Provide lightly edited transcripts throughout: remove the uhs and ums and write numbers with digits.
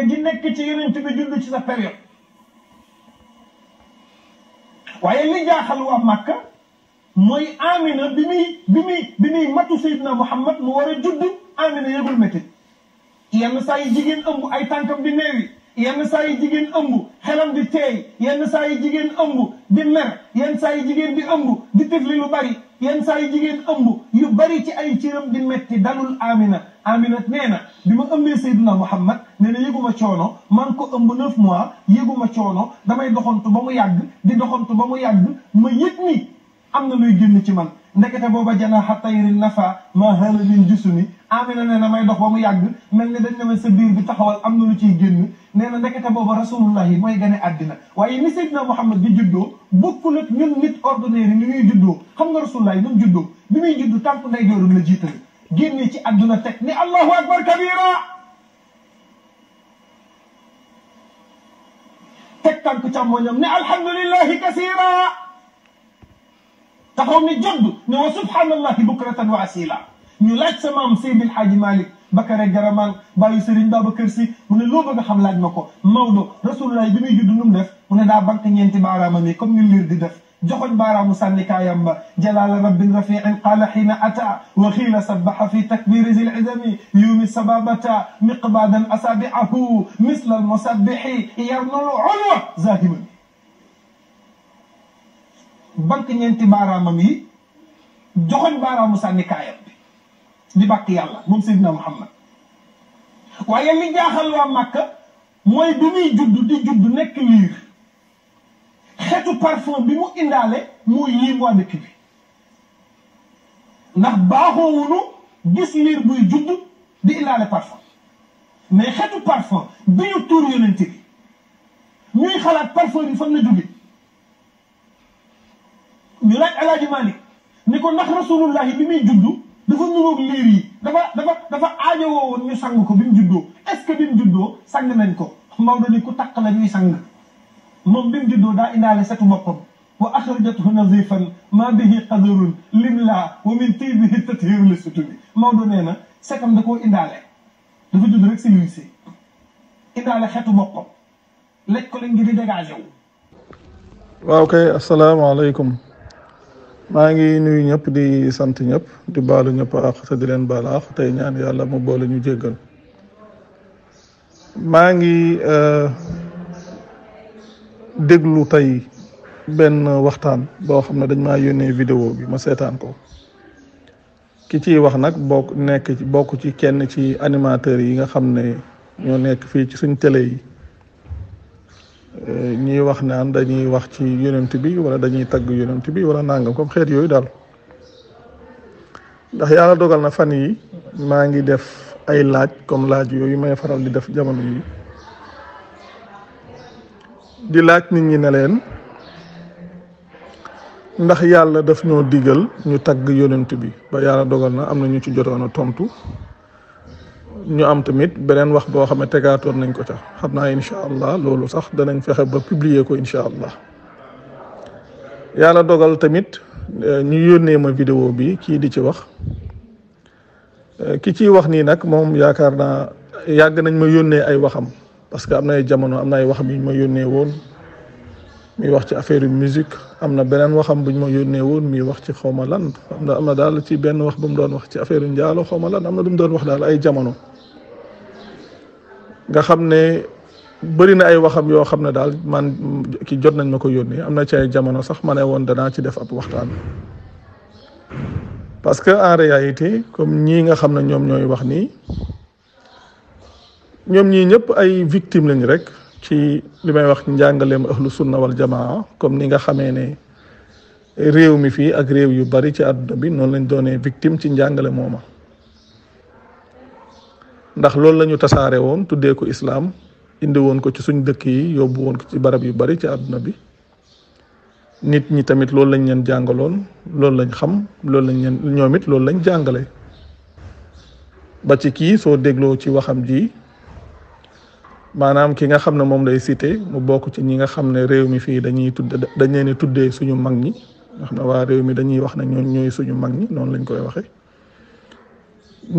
teraanga ji nekk ci yonent bi judd ci sa période waaye li jaaxal waa Màkka mooy Amina bi muy matu Seydina Muhammad mu war a judd Amina yëgul métti yenn saa yi jigéen ëmb ay tànkam di neewi yenn saa yi jigéen ëmb xelam di teey yenn saa yi jigéen ëmb di mer yenn saa yi jigéen di ëmb di tifli lu bari yenn saa yi jigéen ëmb yu bari ci ay cëram di metti dalul Amina nee na bi ma ëmbee Seydina Muhammad nee na yëguma coono man ko ëmb 9 mois yëguma coono damay doxantu ba mu yàgg di doxantu ba mu yàgg ma yëg ni am na luy génn ci man ndekete booba janaaxa tayri nafa ma hala min jusuni Amina nee na may dox ba mu yàgg mel ni dañ ne ma sa biir bi taxawal am na lu ciy génn nee na ndekete booba rasulullahi mooy gane àddina waaye ni Seydina Muhammad di juddoo bokkul ak ñun nit ordinaire yi ni ñuy juddoo xam nga rasulullahi nu mu juddoo bi muy juddu tànk nday joorum la jiital génne ci àdduna teg ni allahu akbar kabira teg tànk càmmoñam ne alhamdulillahi kasira taxaw ni jodd ne wa subhanallahi bukratan wa asila ñu laaj sa maam Seydil Hadji Malick Bakare Garaman bàyyi Serigne Babacar Sy mu ne loo bëgg a xam laaj ma ko Maodo rasulullah bi muy judd nu mu def mu ne daa bank ñeenti baaraamam yi comme ni liir di def joxoñ baaraamu sànnikaayam ba jalaala rabbin rafiin qaala xiina ata wa xiila sabbaxa fi takbiri zil izami yuumi sababata miqbaadan asaabiahu misla almusabbixi yarnulu ulwa zahiman bank ñeenti baaraamam yi joxoñ baaraamu sànnikaayam bi di bàkk yàlla moom Seydina Muhammad waaye li jaaxal waa Màkka mooy bi muy di judd nekk liir xeetu parfum bi mu indaale moo yéem waa dëkk bi ndax baaxoowunu gis liir buy judd di indaale parfum mais xeetu parfum bi ñu tuur yonent bi ñuy xalaat parfum yi fan la jóge ñu laaj Alaaji Malik ni ko ndax rasulullahi bi muy juddu dafa nuroog liir yi dafa aajowoo woon ñu sang ko bi mu juddoo est-ce que bi mu juddoo sang nañ ko Maodo ni ku takk la ñuy sang moom bi mu juddoo daa indaale setu boppam wa axrajathu nazifan ma bihi qadarun limla wa min tibihi tathiru li sutumi Maodo nee na setam da koo indaale dafa judd rek si luy indaale xetu boppam lekk ko la ngir di dégagé wu. waaw kay asalaamaaleykum maa ngi nuyu ñëpp di sant ñëpp di baalu ñëpp ak te di leen baal ak tey ñaan yàlla mu boole ñu jéggal maa ngi déglu tey benn waxtaan boo xam ne dañ maa yónnee vidéo bi ma seetaan ko ki ciy wax nag bokk ci kenn ci animateurs yi nga xam ne ñoo nekk fii ci suñ télé yi ñuy wax naan dañuy wax ci yonent bi wala dañuy tagg yonent bi wala nangam comme xeet yooyu daal ndax yàlla dogal na fan yi maa ngi def ay laaj comme laaj yooyu may faral di def jamono yi di laaj nit ñi ne leen ndax yàlla daf ñoo digal ñu tagg yonent bi ba yàlla dogal na am na ñu ci jotoon a tontu ñu am tamit beneen wax boo xam ne tegaatoon nañ ko ca xam naa incha allah loolu sax danañ fexe ba publier ko incha allah yàlla dogal tamit ñu yónnee ma vidéo bi kii di ci wax ki ciy wax nii nag moom yaakaar naa yàgg nañ ma yónnee ay waxam parce que am na ay jamono am na ay waxam yu ñu ma yónnee woon muy wax ci affaire musique am na beneen waxam bu ñu ma yónnee woon muy wax ci xawma lan am na daal ci benn wax bu mu doon wax ci affaire njaalo xawma lan am na lu mu doon wax daal ay jamono nga xam ne bëri na ay waxam yoo xam ne daal man ki jot nañ ma ko yónnee am na ci ay jamono sax ma ne woon danaa ci def ab waxtaan parce que en réalité comme ñii nga xam ne ñoom ñooy wax nii ñoom ñii ñëpp ay victime lañ rek ci li may wax njàngaleem ahlu sunna wal jamaa comme ni nga xamee ne réew mi fii ak réew yu bari ci àdduna bi noonu lañ doonee victime ci njàngale mooma ndax loolu la ñu tasaare woon tuddee ko islaam indi woon ko ci suñ dëkk yi yóbbu woon ko ci barab yu bari ci àdduna bi nit ñi tamit loolu lañ leen jàngaloon loolu lañ xam loolu lañ leen ñoom it loolu lañ jàngale ba ci kii soo dégloo ci waxam ji maanaam ki nga xam ne moom lay cité mu bokk ci ñi nga xam ne réew mi fii dañ leen di tuddee suñu mag ñi nga xam ne waa réew mi dañuy wax ne ñooy suñu mag ñi noonu lañ koy waxe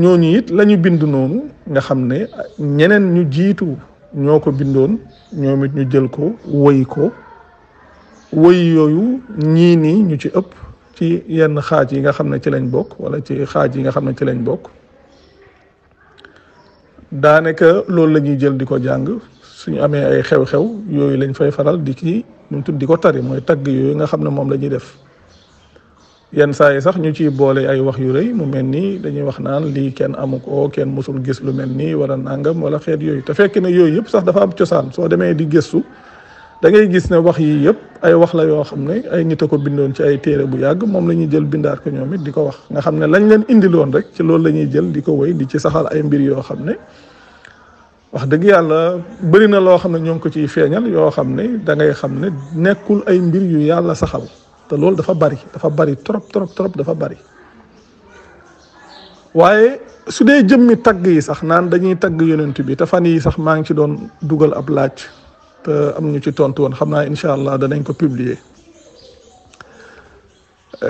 ñooñu it la ñu bind noonu nga xam ne ñeneen ñu jiitu ñoo ko bindoon ñoom it ñu jël ko woy yooyu ñii nii ñu ci ëpp ci yenn xaaj yi nga xam ne ci lañ bokk wala ci xaaj yi nga xam ne ci lañ bokk daanaka loolu la ñuy jël di ko jàng suñu amee ay xew-xew yooyu lañ fay faral di ci ñu tudd di ko tari mooy tagg yooyu nga xam ne moom la ñuy def yenn saa yi sax ñu ciy boole ay wax yu rëy mu mel nii dañuy wax naan lii kenn amu ko kenn mësul gis lu mel nii wala nangam wala xeet yooyu te fekk ne yooyu yëpp sax dafa am cosaan soo demee di gëstu da ngay gis ne wax yi yëpp ay wax la yoo xam ne ay nit a ko bindoon ci ay téere bu yàgg moom la ñuy jël bindaat ko ñoom it di ko wax nga xam ne lañ leen indiloon rek ci loolu la ñuy jël di ko wéy di ci saxal ay mbir yoo xam ne wax dëgg yàlla bëri na loo xam ne ñoo ngi ko ciy feeñal yoo xam ne da ngay xam ne nekkul ay mbir yu yàlla saxal te loolu dafa bari trop dafa bari waaye su dee jëmmi tagg yi sax naan dañuy tagg yonent bi te fan yi sax maa ngi ci doon dugal ab laaj te am ñu ci tontu woon xam naa incha allah danañ ko publier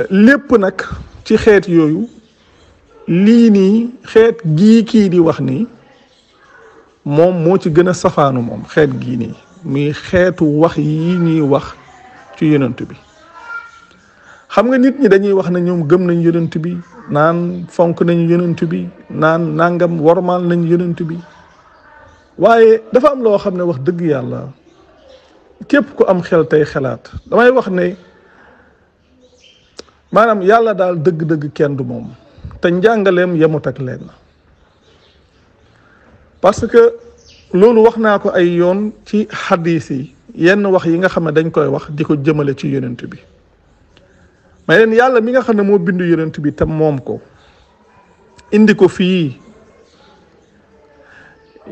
lépp nag ci xeet yooyu lii nii xeet gii kii di wax nii moom moo ci gën a safaanu moom xeet gii nii muy xeetu wax yi ñuy wax ci yonent bi xam nga nit ñi dañuy wax ne ñoom gëm nañ yonent bi naan fonk nañ yonent bi naan nangam wormaal nañ yonent bi waaye dafa am loo xam ne wax dëgg yàlla képp ku am xel tey xelaat damay wax ne maanaam yàlla daal dëgg-dëgg kenn du moom te njàngaleem yemut ak leen parce que loolu wax naa ko ay yoon ci xadis yi yenn wax yi nga xam ne dañ koy wax di ko jëmale ci yonent bi mais leen yàlla mi nga xam ne moo bindu yonent bi te moom ko indi ko fii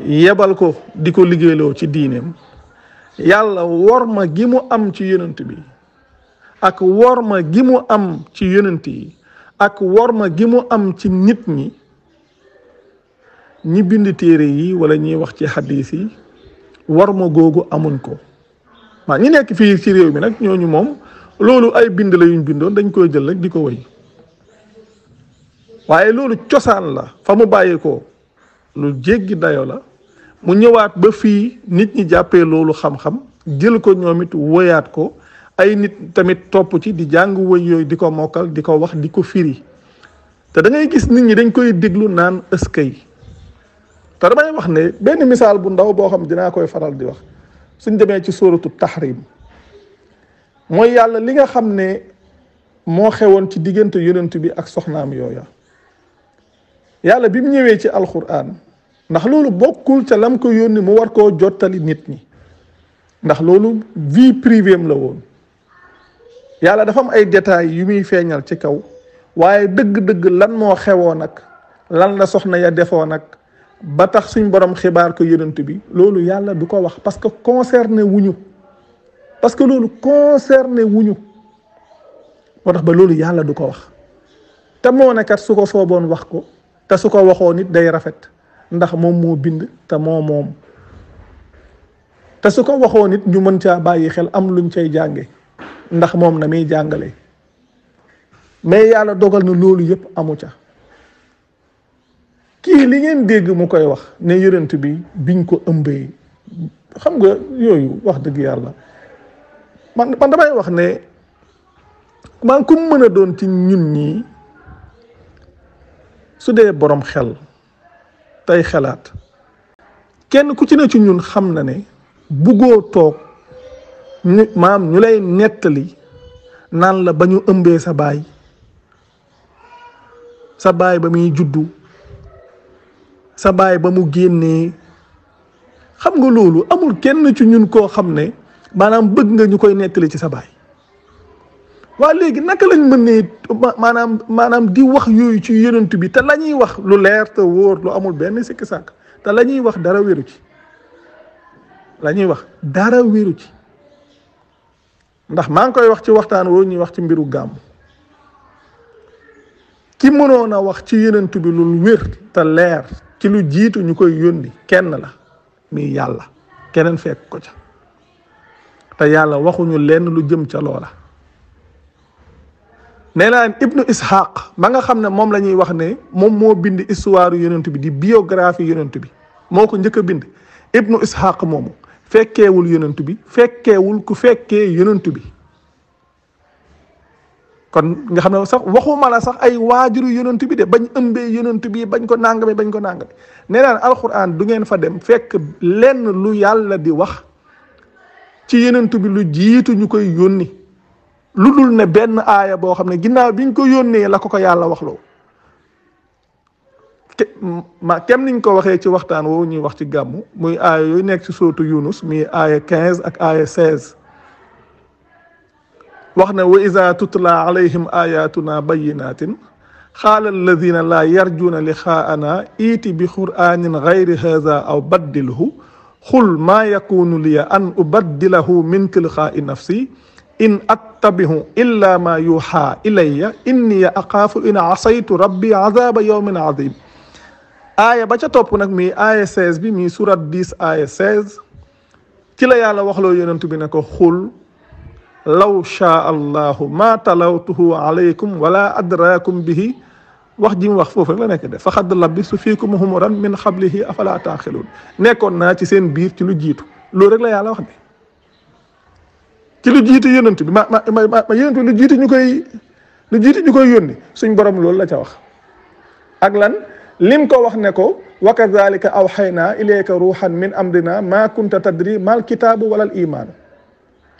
yebal ko di ko liggéeyloo ci diineem yàlla worma gi mu am ci yonent bi ak worma gi mu am ci yonent yi ak worma gi mu am ci nit ñi bind téere yi wala ñiy wax ci xadis yi worma googu amuñ ko maa ñi nekk fii ci réew mi nag ñooñu moom loolu ay bind la yuñ bindoon dañ koy jël rek di ko wéy waaye loolu cosaan la fa mu bàyyi ko lu jéggi dayo la mu ñëwaat ba fii nit ñi jàppee loolu xam-xam jël ko ñoom it woyaat ko ay nit tamit topp ci di jàng wëy yooyu di ko mokkal di ko wax di ko firi te da ngay gis nit ñi dañ koy déglu naan ëskay te damay wax ne benn misaal bu ndaw boo xam dinaa koy faral di wax suñ demee ci sóoratu tahrim mooy yàlla li nga xam ne moo xewoon ci diggante yonent bi ak soxnaam yooya yàlla bi mu ñëwee ci alquran ndax loolu bokkul ca lam ko yónni mu war koo jottali nit ñi ndax loolu vie privée am la woon yàlla dafa am ay détails yu muy feeñal ci kaw waaye dëgg-dëgg lan moo xewoon ak lan la soxna ya defoon ak ba tax suñ borom xibaar ko yonent bi loolu yàlla du ko wax parce que concerné wuñu parce que loolu concerné wuñu moo tax ba loolu yàlla du ko wax te moo ne kat su ko sooboon wax ko te su ko waxoo nit day rafet ndax moom moo bind te moom te su ko waxoo nit ñu mën caa bàyyi xel am luñ cay jànge ndax moom na muy jàngale mais yàlla dogal na loolu yëpp amu ca kii li ngeen dégg mu koy wax ne yonent bi biñ ko ëmbee xam nga yooyu wax dëgg yàlla man damay wax ne man ku mën a doon ci ñun ñii su dee borom xel tey xelaat kenn ku ci ne ci ñun xam na ne buggoo toog ñu lay nettali naan la ba ñu ëmbee sa baay ba muy juddu sa baay ba mu génnee xam nga loolu amul kenn ci ñun koo xam ne maanaam bëgg nga ñu koy nettali ci sa baay waa léegi naka lañ mën ne maanaam di wax yooyu ci yonent bi te la ñuy wax lu leer te wóor lu amul benn sikki sàkk te la ñuy wax dara wéru ci ndax maa ngi koy wax ci waxtaan woo ñuy wax ci mbiru gàmm ki mënoon a wax ci yonent bi lu wér te leer ci lu jiitu ñu koy yónni kenn la muy yàlla keneen fekk ko ca te yàlla waxuñu lenn lu jëm ca loola nee naa ibnu ishaq ma nga xam ne moom la ñuy wax ne moom moo bind histoire yonent bi di biographie yonent bi moo ko njëkk a bind ibnu ishaq moomu fekkeewul yonent bi fekkeewul ku fekkee yonent bi kon nga xam ne sax waxuma la sax ay waajuru yonent bi de bañ ëmbee yonent bi bañ ko nàngame nee naan alquran du ngeen fa dem fekk lenn lu yàlla di wax ci yonent bi lu jiitu ñu koy yónni lu dul ne benn aaya boo xam ne ginnaaw biñ ko yónnee la ko yàlla wax loo kem niñ ko waxee ci waxtaan woowu ñuy wax ci gàmmu muy aaya yooyu nekk ci sootu Yunus muy aaya 15 ak aaya 16 wax na wa iza tutla alayhim ayatuna bayinatin qaala alladina laa yarjuuna liqaa'ana iiti bi qur'anin gayri haza aw baddilhu qul maa yakunu liya an ubaddilahu min tilqaa'i nafsi in attabihu illa ma yuuxa ilayya inni axaafu in asaytu rabbi azaba yawmin azim aaya ba ca topp nag mi aaya 16 bi mi surat 10 aaya 16 ci la yàlla waxloo yonent bi ne ko xul law shaa allahu ma talawtuhu alaykum wala adraakum bihi wax ji mu wax foofu rek la nekk de faqad labistu fiikum humuran min qablihi afala taaxiluun nekkoon naa ci seen biir ci lu jiitu loolu rek la yàlla wax de ci lu jiitu yonent bi ma yonent bi lu jiitu ñu koy yónni suñ borom loolu la ca wax ak lan lim ko wax ne ko wa kadhalika awxaynaa ilayka ruuxan min amrina ma kunta tadri mal kitaabu wala al imaanu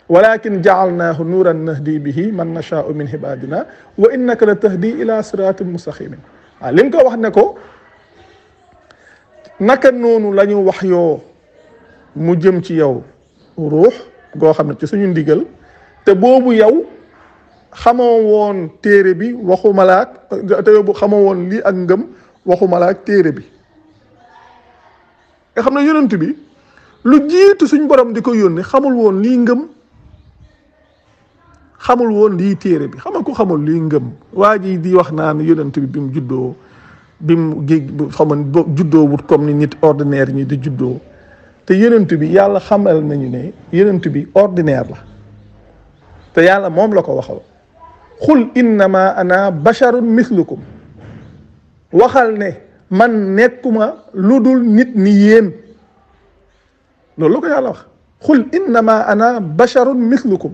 walakin jaalnaahu nuuran nahdi bihi man nashaau min ibadina wa innaka la tahdi ila siratin mustaqimin waaw lim ko wax ne ko naka noonu la ñu wax yoo mu jëm ci yow ruux goo xam ne ci suñu ndigal te boobu yow xamoo woon téere bi waxu malaak te boobu xamoo woon lii ak ngëm waxu malaak téere bi nga xam ne yonent bi lu jiitu suñ borom di ko yónni xamul woon lii ngëm xamul woon lii téere bi xamal ko xamul lii ngëm waa ji di wax naan yonent bi bi mu juddoo bi mu juddoo wut comme ni nit ordinaire ñi di juddoo te yonent bi yàlla xamal nañu ne yonent bi ordinaire la te yàlla moom la ko waxal xul innama ana basharun mislukum waxal ne man nekkuma lu dul nit ni yéen loolu la ko yàlla wax xul innama ana basharun mislukum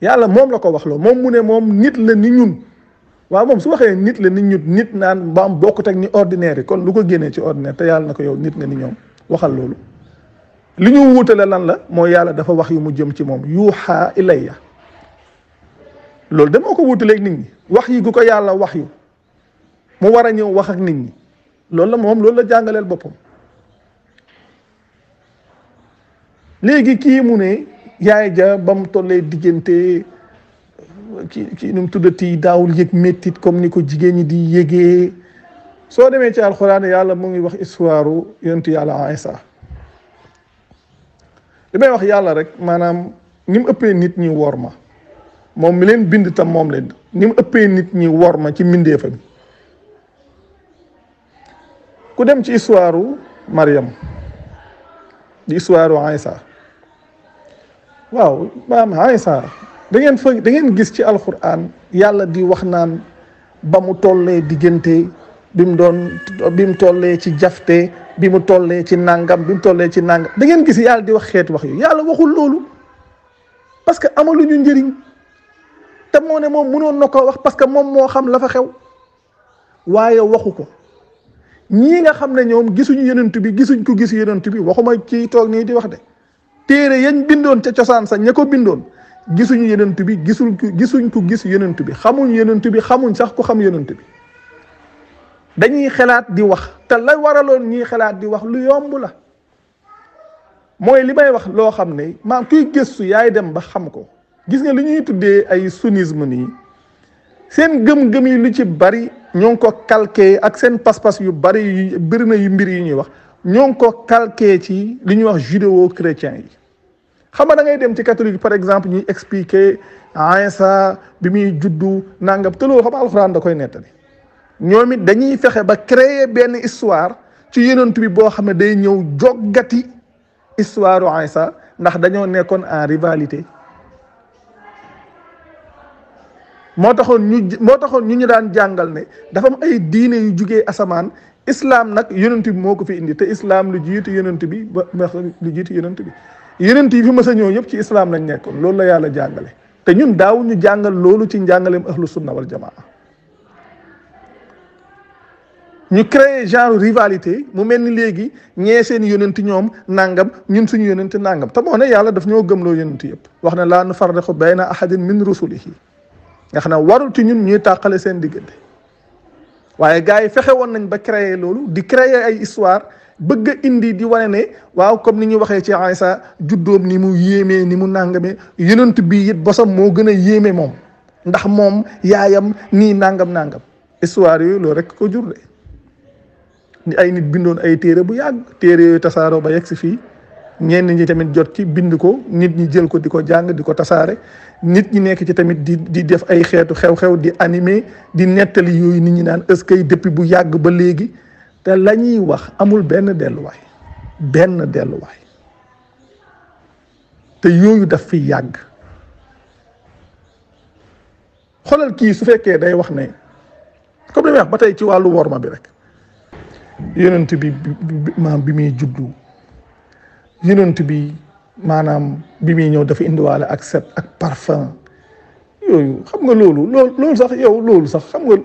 yàlla moom la ko wax loo moom mu ne moom nit la ni ñun waaw moom su waxee nit la ni ñun nit naan mbaam bokkut ak ni ordinaire yi kon lu ko génnee ci ordinaire te yàlla na ko yow nit nga ni ñoom waxal loolu li ñu wuutale lan la mooy yàlla dafa wax yu mu jëm ci moom yuuxa ilayya loolu de moo ko wuutaleeg nit ñi wax yi gu ko yàlla wax yu mu war a ñëw wax ak nit ñi loolu la moom loolu la jàngaleel boppam léegi kii mu ne yaay ja ba mu tollee diggante kii nu mu tuddati daawul yëg méttit comme ni ko jigéen ñi di yëgee soo demee ci alxuraan yàlla mu ngi wax histoire yonent yàlla Isa li may wax yàlla rek maanaam ni mu ëppee nit ñi wor ma moom mi leen bind tam moom leen ni mu ëppee nit ñi wor ma ci mbindeefa bi ku dem ci histoire Maryam di histoire Isa waaw maam Isa da ngeen gis ci alquran yàlla di wax naan ba mu tollee diggante bi mu tollee ci jafte bi mu tollee ci nangam bi mu tollee ci nangam da ngeen gis yàlla di wax xeeti wax yu yàlla waxul loolu parce que amaluñu njëriñ te moo ne moom mënoon na ko wax parce que moom moo xam la fa xew waaye waxu ko ñii nga xam ne ñoom gisuñu yonent bi gisuñ ko gis yonent bi waxuma ci toog nii di wax de téere yañ bindoon ca cosaan sa ña ko bindoon gisuñu yonent bi gisuñ ko gis yonent bi xamuñ yonent bi xamuñ sax ku xam yonent bi dañuy xalaat di wax te la waraloon ñuy xalaat di wax lu yomb la mooy li may wax loo xam ne maam kuy gëstu yaay dem ba xam ko gis nga li ñuy tuddee ay sunnisme nii seen gëm-gëm yi lu ci bari ñoo ngi ko calqué ak seen pas-pas yu bari yu bëri na yu mbir yi ñuy wax ñoo ngi ko calqué ci li ñuy wax judéo-chrétien yi xam nga da ngay dem ci catholique par exemple ñuy expliquer Isa bi muy juddu nangam te loolu xam nga alxuraan da koy nettali ñoom it dañuy fexe ba créer benn histoire ci yonent bi boo xam ne day ñëw joggati histoire Isa ndax dañoo nekkoon en rivalité moo taxoon ñu daan jàngal ne dafa am ay diine yu jugee asamaan islam nag yonent bi moo ko fi indi te islam lu jiitu yonent bi ba lu jiitu yonent bi yonent yi fi mës a ñëw yëpp ci islam lañ nekkoon loolu la yàlla jàngale te ñun daaw ñu jàngal loolu ci njàngaleem ahlu sunna wal jamaa ñu créé genre rivalité mu mel ni léegi ñee seen yonent ñoom nangam ñun suñu yonent nangam te moo ne yàlla daf ñoo gëmloo yonent yëpp wax ne laa nufarriqu bayna ahadin min rusulihi nga xam ne warul ci ñun ñuy tàqale seen diggante waaye gars yi fexe woon nañ ba créer loolu di créer ay histoire bëgg a indi di wane ne waaw comme ni ñu waxee ci Isa juddoom ni mu yéemee ni mu nàngamee yonent bi it bosam moo gën a yéeme moom ndax moom yaayam nii nangam histoire yooyu loolu rek ko jur de ni ay nit bindoon ay téere bu yàgg téere yooyu tasaaroo ba yegg si fii ñenn ñi tamit jot ci bind ko nit ñi jël ko di ko jàng di ko tasaare nit ñi nekk ci tamit di def ay xeetu xew-xew di animé di nettali yooyu nit ñi naan est-ce que depuis bu yàgg ba léegi te la ñuy wax amul benn delluwaay te yooyu daf fi yàgg xoolal kii su fekkee day wax ne comme li may wax ba tey ci wàllu worma bi rek yonent bi maam bi muy juddu yonent bi maanaam bi muy ñëw dafa indiwaale ak set ak parfum yooyu xam nga loolu sax yow loolu sax xam nga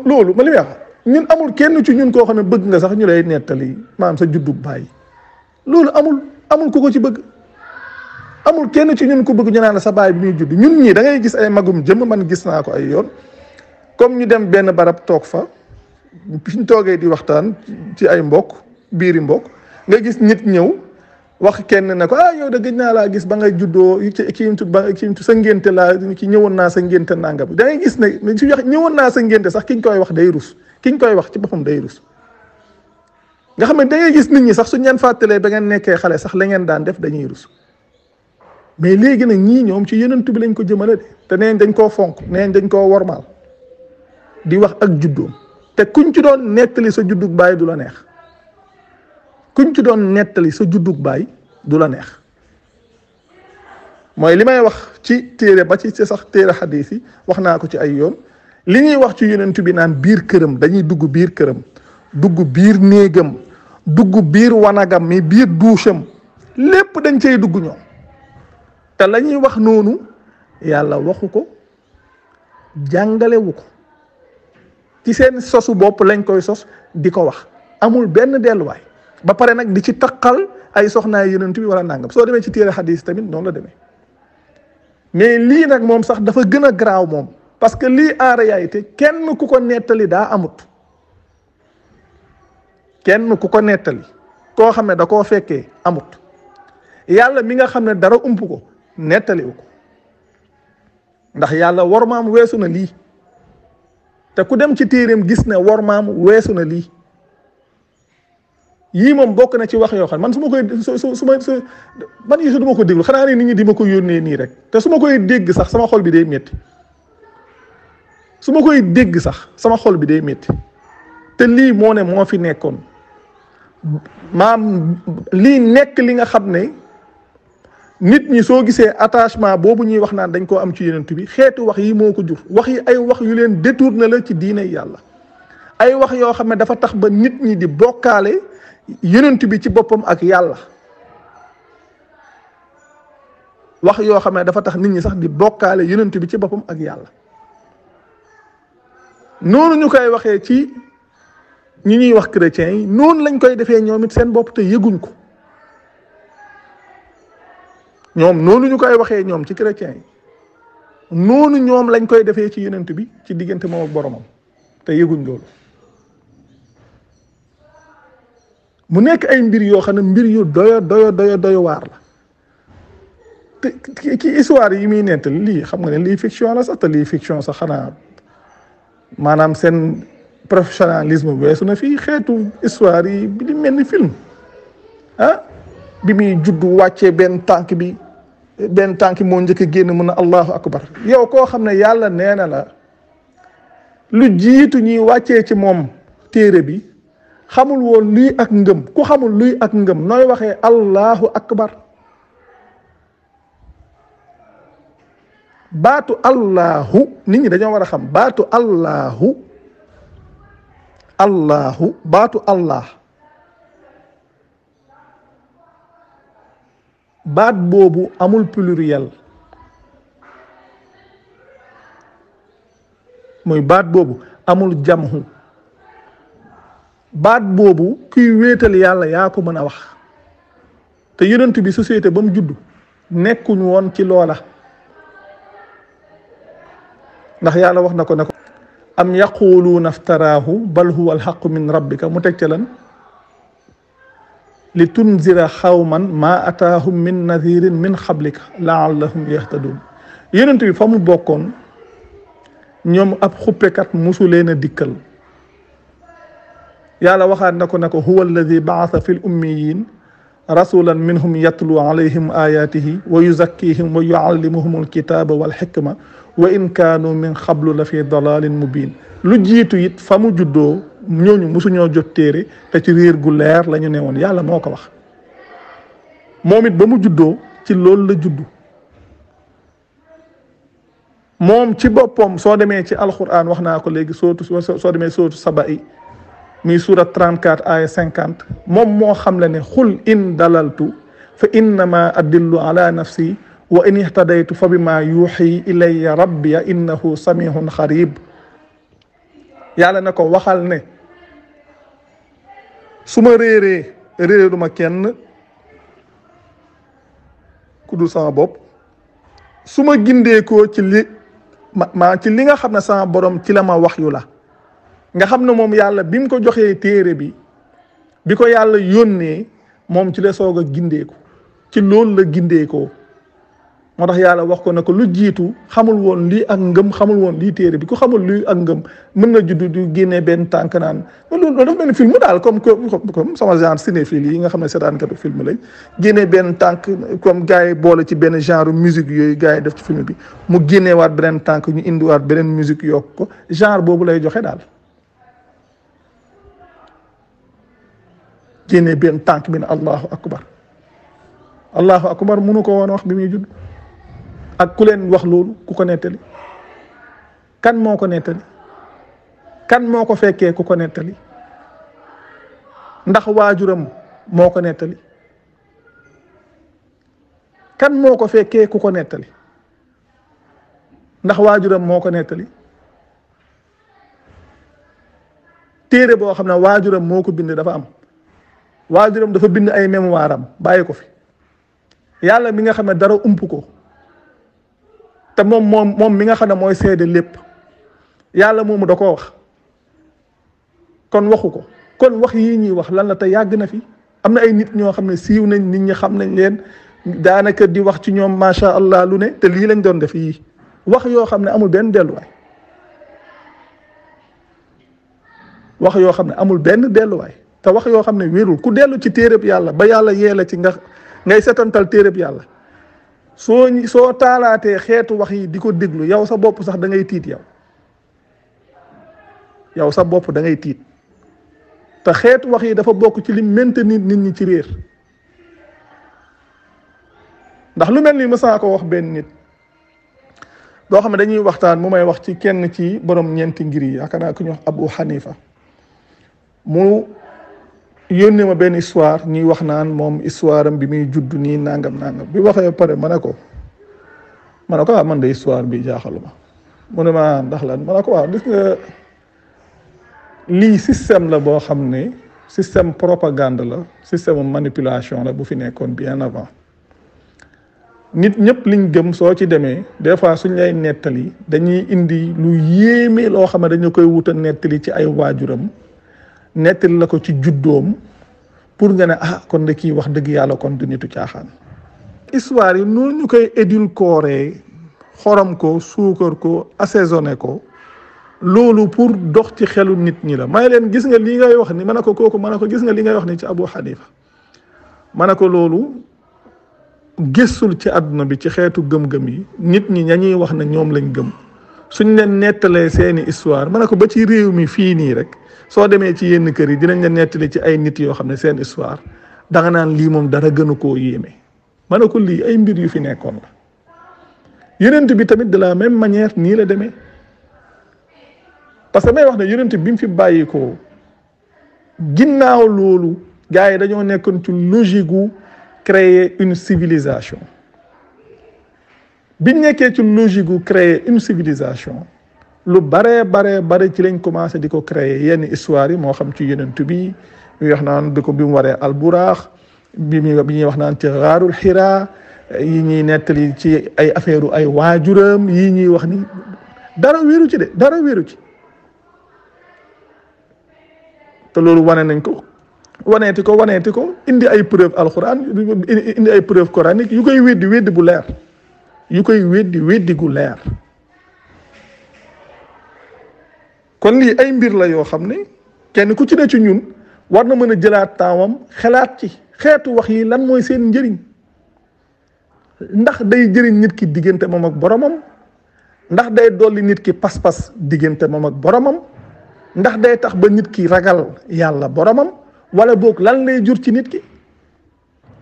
loolu ma li may wax ñun amul kenn ci ñun koo xam ne bëgg nga sax ñu lay nettali maanaam sa juddug bàyyi loolu amul ku ko ci bëgg amul kenn ci ñun ko bëgg ñu naan la sa baay bi muy judd ñun ñii da ngay gis ay magum jëmm man gis naa ko ay yoon comme ñu dem benn barab toog fa fi ñu toogee di waxtaan ci ay mbokk biiri mbokk nga gis nit ñëw wax kenn ne ko yow de gëj naa laa gis ba ngay juddoo kii sa ngénte laa ki ñëwoon naa sa ngénte nangam da ngay gis ne su wax ñëwoon naa sa ngénte sax ki ñu koy wax day rus ki ñu koy wax ci boppam day rus nga xam ne da ngay gis nit ñi sax suñ leen fàttalee ba ngeen nekkee xale sax la ngeen daan def dañuy rus mais léegi nag ñii ñoom ci yonent bi lañ ko jëmale de te neen dañ koo fonk neen dañ koo wormaal di wax ak juddoom te kuñ ci doon nettali sa juddug baay du la neex kuñ ci doon nettali sa juddug baay du la neex mooy li may wax ci téere ba ci sax téere xadiis yi wax naa ko ci ay yoon li ñuy wax ci yonent bi naan biir këram dañuy dugg biir këram dugg biir néegam dugg biir wanagam mi biir doucham lépp dañ cay dugg ñoom te la ñuy wax noonu yàlla waxu ko jàngalewu ko ci seen sosu bopp lañ koy sos di ko wax amul benn delluwaay ba pare nag di ci taqal ay soxnaay yonent bi wala nangam soo demee ci téere xadiis tamit noonu la demee mais lii nag moom sax dafa gën a garaaw moom parce que lii en réalité kenn ku ko nettali daa amut kenn ku ko nettali koo xam ne da koo fekkee amut yàlla mi nga xam ne dara ump ko nettaliwu ko ndax yàlla wormaam weesu na lii te ku dem ci téereem gis ne wormaam weesu na lii yii moom bokk na ci wax yoo xam man su ma koy man yi su du ma ko déglu xanaa ne nit ñi di ma ko yónnee nii rek te su ma koy dégg sax sama xol bi day métti su ma koy dégg sax sama xol bi day métti te lii moo ne moo fi nekkoon maam lii nekk li nga xam ne nit ñi soo gisee attachement boobu ñuy wax naan dañ koo am ci yonent bi xeetu wax yi moo ko jur wax yi ay wax yu leen détourné la ci diine yàlla ay wax yoo xam ne dafa tax ba nit ñi di bokkaale yonent bi ci boppam ak yàlla wax yoo xam ne dafa tax nit ñi sax di bokkaale yonent bi ci boppam ak yàlla noonu ñu koy waxee ci ñi ñuy wax chrétiens yi noonu lañ koy defee ñoom it seen bopp te yëguñ ko ñoom noonu ñu koy waxee ñoom ci chrétiens yi noonu ñoom lañ koy defee ci yonent bi ci diggante moom ak boromam te yëguñ loolu mu nekk ay mbir yoo xam ne mbir yu doyo waar la te ki histoire yi muy nettali lii xam nga ne lii fiction la sax te lii fiction sax xanaa maanaam seen professionnalisme weesu na fii xeetu histoire yi bi di mel ni film bi muy juddu wàccee benn tànk moo njëkk a génn mun a allahu akbar yow koo xam ne yàlla nee na la lu jiitu ñuy wàccee ci moom téere bi xamul woon luy ak ngëm ku xamul luy ak ngëm nooy waxee allahu akbar baatu allahu nit ñi dañoo war a xam baatu allahu allahu baatu allah baat boobu amul pluriel muy baat boobu amul jamhu baat boobu kuy wéetal yàlla yaa ko mën a wax te yonent bi société ba mu judd nekkuñ woon ci loola ndax yàlla wax na ko ne ko am yaquluuna aftaraahu bal huwa alxaqu min rabbika mu teg ca lan li tunzira xawman maa ataahum min nadirin min xablika laallahum yahtadun yonent bi fa mu bokkoon ñoom ab xuppekat musu leen a dikkal yàlla waxaat na ko ne ko huwa alladi baasa fi l ummiyin rasulan minhum yatlu alayhim ayatihi wa yuzakkihim wa yuallimuhum alkitaba walxikma wa in kaanu min xablu la fi dalalin mubin lu jiitu it fa mu juddoo ñooñu musuñoo jot téere te ci réer gu leer la ñu ne woon yàlla moo ko wax moom it ba mu juddoo ci loolu la juddu moom ci boppam soo demee ci alquran wax naa ko léegi soo demee sootu saba yi muy surat 34 aya 50 moom moo xam le ne xul in dalaltu fa innama adillu ala nafsi wa in ihtadaytu fa bima yuuxi ilayya rabbiya innahu samihun xarib yàlla na ko waxal ne su ma réeruma kenn ku dul sama bopp su ma gindeekoo ci li ci li nga xam ne sama borom ci la ma wax yu la nga xam ne moom yàlla bi mu ko joxee téere bi ko yàlla yónnee moom ci la soog a gindeeku ci loolu la gindeekoo moo tax yàlla wax ko ne ko lu jiitu xamul woon lii ak ngëm xamul woon lii téere bi ku xamul lii ak ngëm mën na juddu du génnee benn tànk naan loolu dafa mel ni film daal comme sama genre cinéphile yi nga xam ne seetaankatu film lañ génnee benn tànk comme gars yi boole ci benn genre musique yooyu gars yi def ci film bi mu génneewaat beneen tànk ñu indiwaat beneen musique yokk ko genre boobu lay joxe daal génnee benn tànk bi ne allahu akbar mënu ko woon wax bi muy judd ak ku leen wax loolu ku ko nettali kan moo ko nettali kan moo ko fekkee ku ko nettali ndax waajuram moo ko nettali kan moo ko fekkee ku ko nettali ndax waajuram moo ko nettali téere boo xam ne waajuram moo ko bind dafa am waajuram dafa bind ay mémoire am bàyyi ko fi yàlla mi nga xam ne dara ump ko te moom mi nga xam ne mooy seede lépp yàlla moomu da koo wax kon waxu ko kon wax yii ñuy wax lan la te yàgg na fi am na ay nit ñoo xam ne siiw nañ nit ñi xam nañ leen daanaka di wax ci ñoom macha allah lu ne te lii lañ doon def yii wax yoo xam ne amul benn delluwaay wax yoo xam ne amul benn delluwaay te wax yoo xam ne wérul ku dellu ci téereb yàlla ba yàlla yeela ci nga ngay setantal téereb yàlla soo taalaatee xeetu wax yi di ko déglu yow sa bopp sax da ngay tiit yow sa bopp da ngay tiit te xeetu wax yi dafa bokk ci li maintenir nit ñi ci réer ndax lu mel ni mësaa ko wax benn nit boo xam ne dañuy waxtaan mu may wax ci kenn ci borom ñeenti ngir yi yaakaar naa ku ñu wax Abu Hanifa mu yónnee ma benn histoire ñuy wax naan moom histoire am bi muy judd nii nangam bi waxee pare ma ne ko waaw man de histoire bi jaaxaluma mu ne ma ndax lan ma ne ko waaw gis nga lii système la boo xam ne système propagande la système manipulation la bu fi nekkoon bien avant nit ñëpp liñ gëm soo ci demee des fois suñ lay nettali dañuy indi lu yéeme loo xam ne dañu koy wuta nettali ci ay waajuram nettali la ko ci juddoom pour nga ne kon de kii wax dëgg yàlla kon du nitu caaxaan histoire yi noonu ñu koy édulcorer xorom ko suukar ko assaisonné ko loolu pour dox ci xelu nit ñi la may leen gis nga li ngay wax ni ma ne ko kooku ma ne ko gis nga li ngay wax ni ci Abu Hanifa ma ne ko loolu gëstul ci àdduna bi ci xeetu gëm-gëm yi nit ñi ñañuy wax ne ñoom lañ gëm suñ leen nettalee seeni histoire ma ne ko ba ci réew mi fii nii rek soo demee ci yenn kër yi dinañ la nettali ci ay nit yoo xam ne seen histoire danga naan lii moom dara gënu koo yéeme ma ne ko lii ay mbir yu fi nekkoon la yonent bi tamit de la même manière nii la demee parce que may wax ne yonent bi mu fi bàyyi ko ginnaaw loolu gars yi dañoo nekkoon ci logique gu créer une civilisation biñ nekkee ci logique gu créer une civilisation lu bare ci lañ commencé di ko créer yenn histoire yi moo xam ci yonent bi ñu wax naan di ko bi mu waree alburaax bi ñuy wax naan ci xaarul xiraa yi ñuy nettali ci ay affaire ay waajuram yi ñuy wax ni dara wéeru ci de dara wéeru ci te loolu wane nañ ko waneeti ko indi ay preuve alxuraan indi ay preuve coranique yu koy weddi bu leer yu koy weddi gu leer kon lii ay mbir la yoo xam ne kenn ku ci ne ci ñun war na mën a jëlaat taawam xelaat ci xeetu wax yi lan mooy seen njëriñ ndax day jëriñ nit ki diggante moom ak boromam ndax day dolli nit ki pas-pas diggante moom ak boromam ndax day tax ba nit ki ragal yàlla boromam wala boog lan lay jur ci nit ki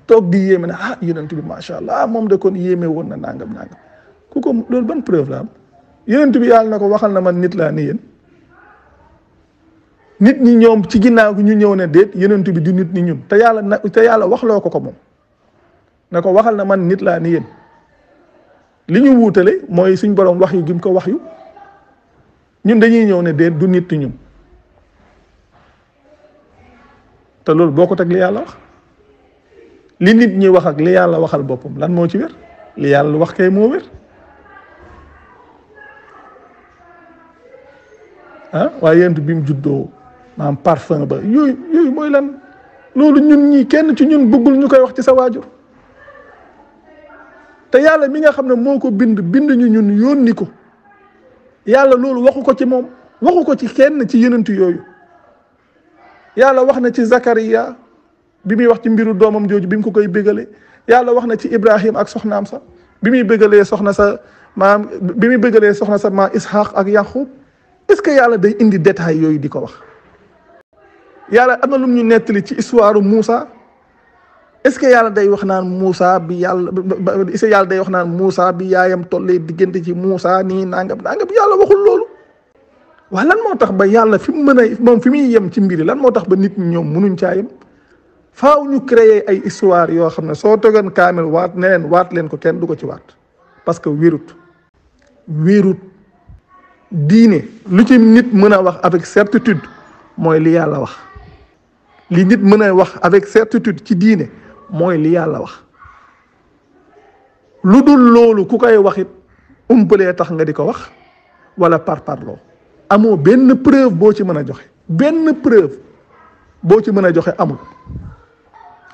toog di yéeme ne yonent bi macha allah moom de kon yéeme woon na nangam ku ko loolu ban preuve la am yonent bi yàlla na ko waxal na man nit laa ni yéen nit ñi ñoom ci ginnaaw gi ñu ñëw ne déet yonent bi du nit ni ñun te yàlla waxloo ko moom na ko waxal na man nit laa ni yéen li ñu wuutale mooy suñ borom wax yu gi mu ko wax yu ñun dañuy ñëw ne déet du nit ni ñun te loolu boo ko teg li yàlla wax li nit ñi wax ak li yàlla waxal boppam lan moo ci wér li yàlla wax kay moo wér waaye yent bi mu juddoo maam parfum ba yooyu mooy lan loolu ñun ñi kenn ci ñun bëggul ñu koy wax ci sa waajur te yàlla mi nga xam ne moo ko bind ñu ñun yónni ko yàlla loolu waxu ko ci moom waxu ko ci kenn ci yenentu yooyu yàlla wax na ci Zakariya bi muy wax ci mbiru doomam jooju bi mu ko koy bégale yàlla wax na ci Ibrahim ak soxnaam sa bi muy bégalee soxna sa maam Ishaq ak Yaqub est-ce que yàlla day indi détail yooyu di ko wax yàlla am na lu ñu nettali ci histoire Moussa est-ce que yàlla day wax naan Moussa bi yaayam tollee diggante ci Moussa nii nangam yàlla waxul loolu waaye lan moo tax ba yàlla fi mu mën a moom fi muy yem ci mbiri lan moo tax ba nit ñi ñoom mënuñ caa yem faaw ñu créer ay histoire yoo xam ne soo togoon kaamel waat leen ko kenn du ko ci waat parce que wérut diine lu ci nit mën a wax avec certitude mooy li yàlla wax li nit mën a wax avec certitude ci diine mooy li yàlla wax lu dul loolu ku koy wax it umpalee tax nga di ko wax wala parloo amoo benn preuve boo ci mën a joxe amul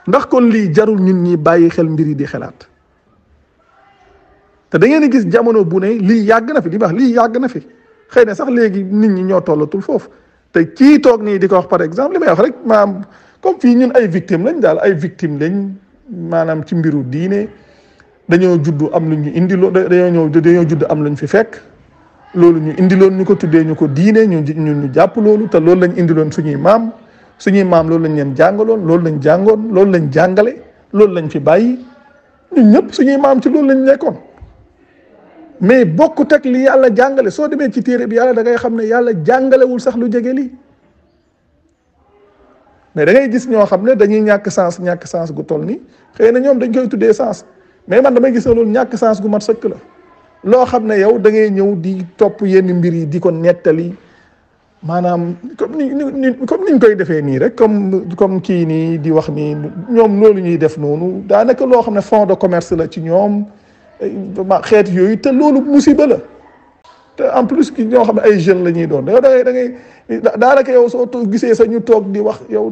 ndax kon lii jarul ñun ñi bàyyi xel mbir yi di xelaat te da ngeen di gis jamono bu ne lii yàgg na fi di wax lii yàgg na fi xëy na sax léegi nit ñi ñoo tollatul foofu te kii toog nii di ko wax par exemple li may wax rek maanaam comme fii ñun ay victime lañ maanaam ci mbiru diine dañoo judd am lu ñu indi dañoo judd am lu ñu fi fekk loolu ñu indiloon ñu ko tuddee ñu ko diine ñu jàpp loolu te loolu lañ indiloon suñuy maam loolu lañ leen jàngaloon loolu lañ jàngoon loolu lañ jàngale loolu lañ fi bàyyi ñun ñëpp suñuy maam ci loolu lañ nekkoon mais bokkut ak li yàlla jàngale soo demee ci téere bi yàlla da ngay xam ne yàlla jàngalewul sax lu jege lii mais da ngay gis ñoo xam ne dañuy ñàkk sens gu toll nii xëy na ñoom dañ koy tuddee sens mais man damay gis ne loolu ñàkk sens gu mat sëkk la loo xam ne yow da ngay ñëw di topp yenn mbir yi di ko nettali maanaam comme niñ koy defee nii rek comme kii nii di wax nii ñoom loolu ñuy def noonu daanaka loo xam ne fond de commerce la ci ñoom xeet yooyu te loolu musiba la te en plus ki ñoo xam ne ay jeunes la ñuy doon da ngay daanaka yow soo gisee sa ñu toog di wax yow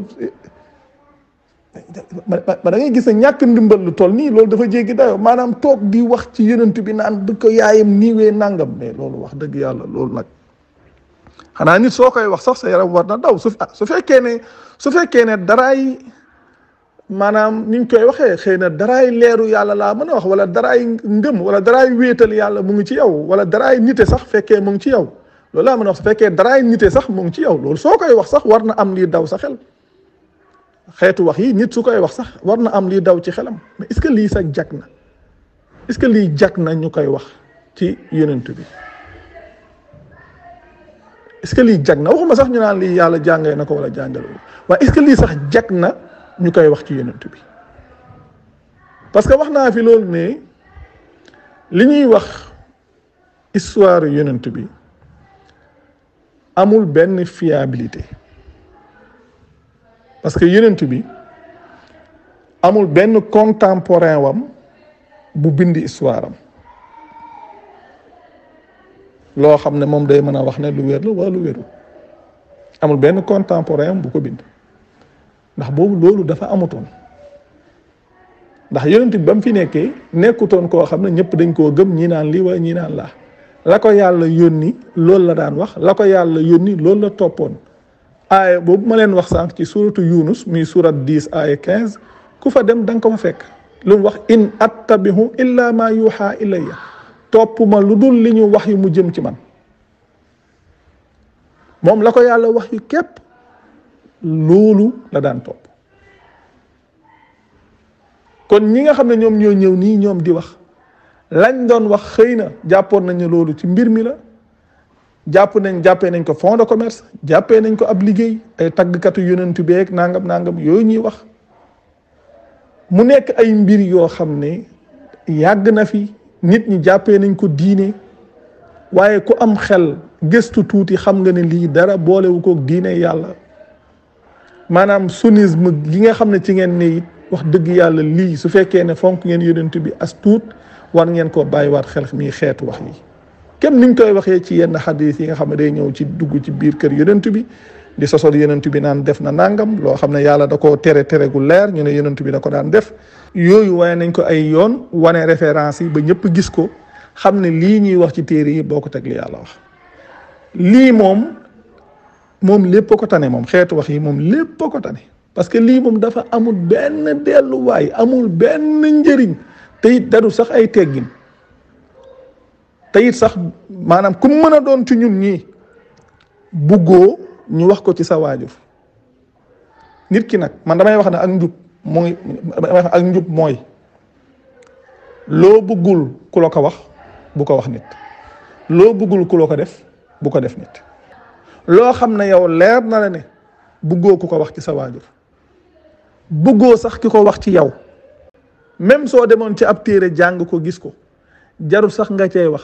ba da ngay gis ne ñàkk ndimbal lu toll nii loolu dafa jéggi dayoo maanaam toog di wax ci yonent bi naan du ko yaayam niiwee nangam mais loolu wax dëgg yàlla loolu nag xanaa nit soo koy wax sax sa yaram war na daw su fekkee ne daraay maanaam ni ñu koy waxee xëy na daraay leeru yàlla laa mën a wax wala daraay ngëm wala daraay wéetal yàlla mu ngi ci yow wala daraay nite sax fekkee mu ngi ci yow loolu laa mën a wax su fekkee daraay nite sax mu ngi ci yow loolu soo koy wax sax war na am lii daw sa xel xeetu wax yi nit su koy wax sax war na am lii daw ci xelam mais est-ce que lii sax jag na est-ce que lii jag na ñu koy wax ci yonent bi est-ce que lii jag na waxuma sax ñu naan lii yàlla jàngee na ko wala jàngale waaye est-ce que lii sax jag na ñu koy wax ci yonent bi parce que wax naa fi loolu ne li ñuy wax histoire yonent bi amul benn fiabilité parce que yonent bi amul benn contemporain wam bu bind histoire am loo xam ne moom day mën a wax ne lu wér la wala lu wérul amul benn contemporain bu ko bind ndax boobu loolu dafa amutoon ndax yonent bi ba mu fi nekkee nekkutoon koo xam ne ñëpp dañ koo gëm ñii naan lii wala ñii naan laa la ko yàlla yónni loolu la daan wax la ko yàlla yónni loolu la toppoon aaya boobu ma leen wax sànq ci suratu Yunus muy surat 10 aaya 15 ku fa dem da nga ko fa fekk lu mu wax in attabihu illa ma yuha ilayya topp ma lu dul li ñu wax yu mu jëm ci man moom la ko yàlla wax yu képp loolu la daan topp kon ñi nga xam ne ñoom ñoo ñëw nii ñoom di wax lañ doon wax xëy na jàppoon nañu loolu ci mbir mi la jàppee nañ ko fond de commerce jàppee nañ ko ab liggéey ay taggkatu yonent beeg nangam yooyu ñuy wax mu nekk ay mbir yoo xam ne yàgg na fi nit ñi jàppee nañ ko diine waaye ku am xel gëstu tuuti xam nga ne lii dara boolewu ko diine yàlla maanaam sunnisme gi nga xam ne ci ngeen ne it wax dëgg yàlla lii su fekkee ne fonk ngeen yonent bi as tuut war ngeen koo bàyyiwaat xel mi xeetu wax yi kem niñ koy waxee ci yenn xadis yi nga xam ne day ñëw ci dugg ci biir kër yonent bi di sosol yonent bi naan def na nangam loo xam ne yàlla da koo tere gu leer ñu ne yonent bi da ko daan def yooyu wane nañ ko ay yoon wane référence yi ba ñëpp gis ko xam ne lii ñuy wax ci téere yi boo ko teg li yàlla wax lii moom lépp a ko tane moom xeetu wax yi moom lépp a ko tane parce que lii moom dafa amul benn delluwaay amul benn njëriñ te it dadu sax ay teggin te it sax maanaam ku mën a doon ci ñun ñii buggoo ñu wax ko ci sa waajur nit ki nag man damay wax ne ak njub mooy loo buggul ku la ko wax bu ko wax nit loo buggul ku la ko def bu ko def nit loo xam ne yow leer na la ne buggoo ku ko wax ci sa waajur buggoo sax ki ko wax ci yow même soo demoon ci ab téere jàng ko gis ko jarul sax nga cay wax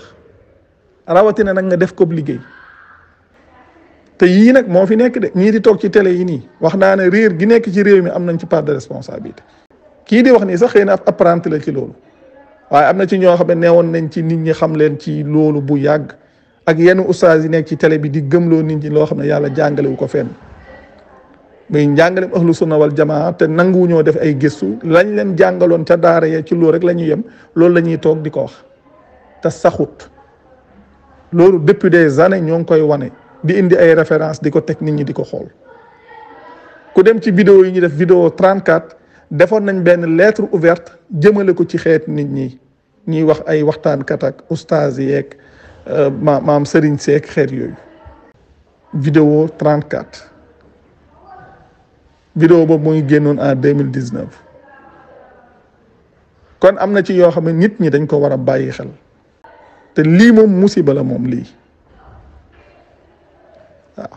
rawatina nag nga def ko liggéey te yii nag moo fi nekk de ñii di toog ci télé yi nii wax naa ne réer gi nekk ci réew mi am nañ ci part de responsabilité kii di wax nii sax xëy na ab apprenti la ci loolu waaye am na ci ñoo xam ne neewoon nañ ci nit ñi xam leen ci loolu bu yàgg ak yenn ustaas yi nekk ci télé bi di gëmloo nit ñi loo xam ne yàlla jàngalewu ko fenn muy njàngalem ahlu sunna wal jamaa te nanguwuñoo def ay gëstu lañ leen jàngaloon ca daara ya ci loolu rek la ñuy yem loolu la ñuy toog di ko wax te saxut loolu depuis des années ñoo ngi koy wane di indi ay référence di ko teg nit ñi di ko xool ku dem ci vidéo yi ñu def vidéo 34 defoon nañ benn lettre ouverte jëmale ko ci xeet nit ñi ñuy wax ay waxtaankat ak ustaas yeeg maam Serigne Seck xeet yooyu vidéo 34 vidéo boobu mu ngi génnoon en 2019 kon am na ci yoo xam ne nit ñi dañ ko war a bàyyi xel te lii moom musiba la moom lii waaw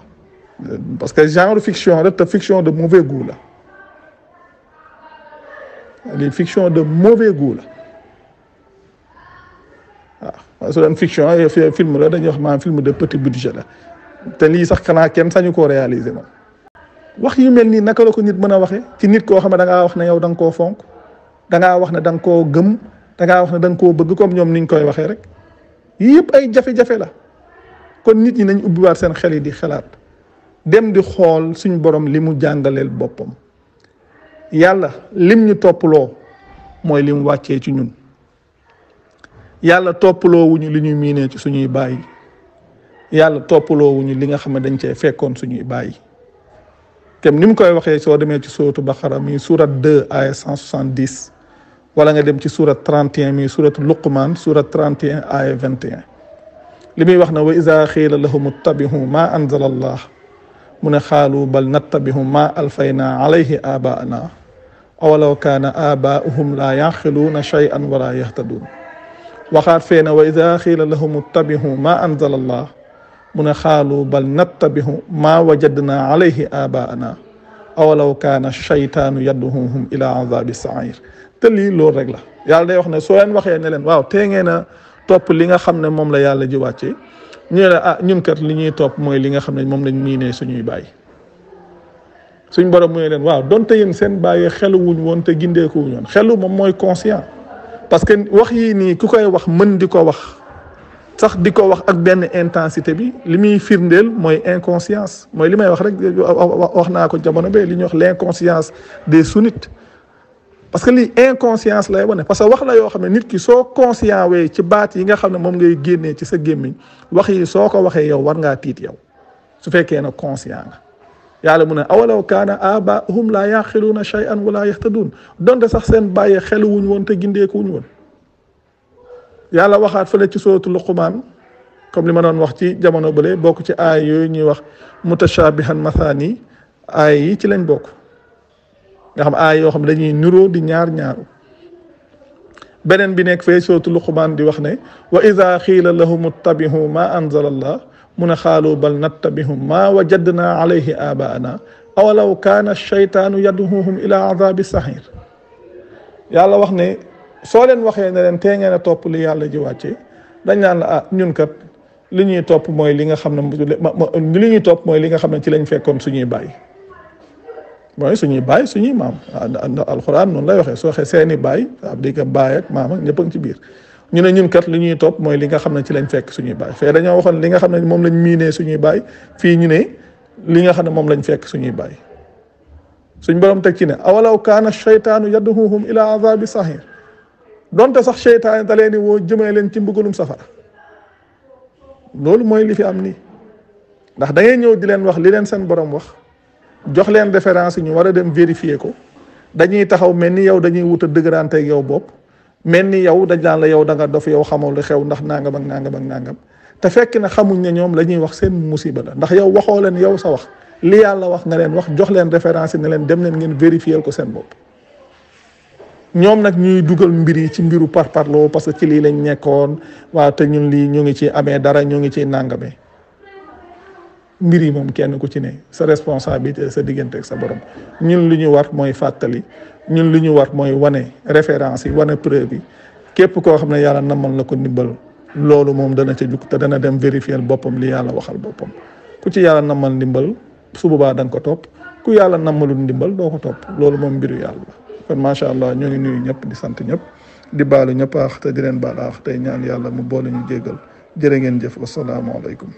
parce que genre fiction rek te fiction de mauvais goût la lii fiction de mauvais goût la waaw su doon fiction film la dañuy wax maanaam film de petit budget la te lii sax xanaa kenn sañu koo réaliser moom wax yu mel nii naka la ko nit mën a waxee ci nit koo xam ne da ngaa wax ne yow da nga koo fonk da ngaa wax ne da nga koo gëm da ngaa wax ne da nga koo bëgg comme ñoom niñ koy waxee rek yii yëpp ay jafe-jafe la kon nit ñi nañ ubbiwaat seen xel yi di xalaat dem di xool suñ borom li mu jàngaleel boppam yàlla lim ñu topploo mooy li mu wàccee ci ñun yàlla toppaloo wuñu li ñuy miinee ci suñuy bàyyi yàlla toppaloo wuñu li nga xam ne dañ cee fekkoon suñuy bàyyi kem ni mu koy waxee soo demee ci suuratu Baqara mi surat 2 aya 170 wala nga dem ci surat 31 mi surat Luqman surat 31 aya 21 li muy wax na wa iza xiila lahum ittabi'u ma anzala allah mu ne xaalu bal nattabi'u ma alfayna alayhi abaana awalaw kaana abaa'uhum la yaqiluuna shay'an wala yahtadun waxaat feena wa iza xiila lahum ittabi'u ma anzala allah mu ne xaalu bal nattabihu maa wajadna alayhi abaana awalaw kaana shaytaanu yadduhum ila azabi sair. te lii loolu rek la yàlla day wax ne soo leen waxee ne leen waaw tee ngeen a topp li nga xam ne moom la yàlla ji wàcce ñu ne la ñun kat li ñuy topp mooy li nga xam ne moom lañ miinee suñuy bàyyi. suñ borom mu ne leen waaw donte yéen seen bàyyi xeluwuñ woon te gindeeku wuñ woon xelu moom mooy conscient parce que wax yii nii ku koy wax mën di ko wax sax di ko wax ak benn intensité bi li muy firndeel mooy inconscience mooy li may wax rek wax naa ko jamono bee li ñuy wax l'inconscience des sunnites parce que lii inconscience lay wane parce que wax la yoo xam ne nit ki soo conscient wee ci baat yi nga xam ne moom ngay génnee ci sa gémmiñ wax yi soo ko waxee yow war ngaa tiit yow su fekkee ne conscient nga yàlla mu ne awalaw kaana abaahum laa yaqiluuna shay'an wala yahtadun donte sax seen bàyyi xeluwuñ woon te gindeekuwuñ woon. yàlla waxaat fële ci sootu Luqmaan comme li ma doon wax ci jamono bële bokk ci aay yooyu ñuy wax mutashabihan mathani aay yi ci lañ bokk nga xam aay yoo xam dañuy niroo di ñaaru beneen bi nekk fee sootu Luqmaan di wax ne wa ida xiila lahum ittabihu ma anzala allah mu ne xaalu bal nattabihum maa wajadna alayhi abaana awalaw kaana shaytaanu yad'uhum ila azabi sahir. yàlla wax ne soo leen waxee ne leen tee ngeen a topp li yàlla ji wàcce dañ naan la ñun kat li ñuy topp mooy li nga xam ne li ñuy topp mooy li nga xam ne ci lañ fekkoon suñuy baay mooy suñuy baay suñuy maam alxuraan noonu lay waxee soo waxee seeni baay di ko baay ak maam ak ñëpp a ngi ci biir ñu ne ñun kat li ñuy topp mooy li nga xam ne ci lañ fekk suñuy baay fee dañoo waxoon li nga xam ne moom lañ miinee suñuy baay fii ñu ne li nga xam ne moom lañ fekk suñuy baay suñ borom teg ci ne awalaw kaana shaytaanu yad'uhum ila azabi sahir donte sax seytaane da leen woo jëmee leen ci mbugalum safara loolu mooy li fi am nii ndax da ngay ñëw di leen wax li leen seen borom wax jox leen référence yi ñu war a dem vérifier ko dañuy taxaw mel ni yow dañuy wut a dëgërante ak yow bopp mel ni yow dañ daan la yow da nga dof yow xamoo lu xew ndax nangam ak nangam ak nangam te fekk na xamuñ ne ñoom la ñuy wax seen musiba la ndax yow waxoo leen yow sa wax li yàlla wax nga leen wax jox leen référence yi ne leen dem leen ngeen vérifier ko seen bopp. ñoom nag ñuy dugal mbir yi ci mbiru parparloo parce que ci lii lañ nekkoon waaw te ñun lii ñu ngi ci amee dara ñu ngi ci nàngame mbir yi moom kenn ku ci ne sa responsabilité sa diggante ak sa borom ñun li ñu war mooy fàttali ñun li ñu war mooy wane référence yi wane preuve yi képp koo xam ne yàlla namal na ko ndimbal loolu moom dana ca jug te dana dem vérifier boppam li yàlla waxal boppam ku ci yàlla namal ndimbal su boobaa da nga ko topp ku yàlla namalul ndimbal doo ko topp loolu moom mbiru yàlla la. kon macha allah ñoo ngi nuyu ñëpp di sant ñëpp di baalu ñëpp aax te di leen baal aax tey ñaan yàlla mu boole ñu jéggal jërë ngeen jëf wasalaamaaleykum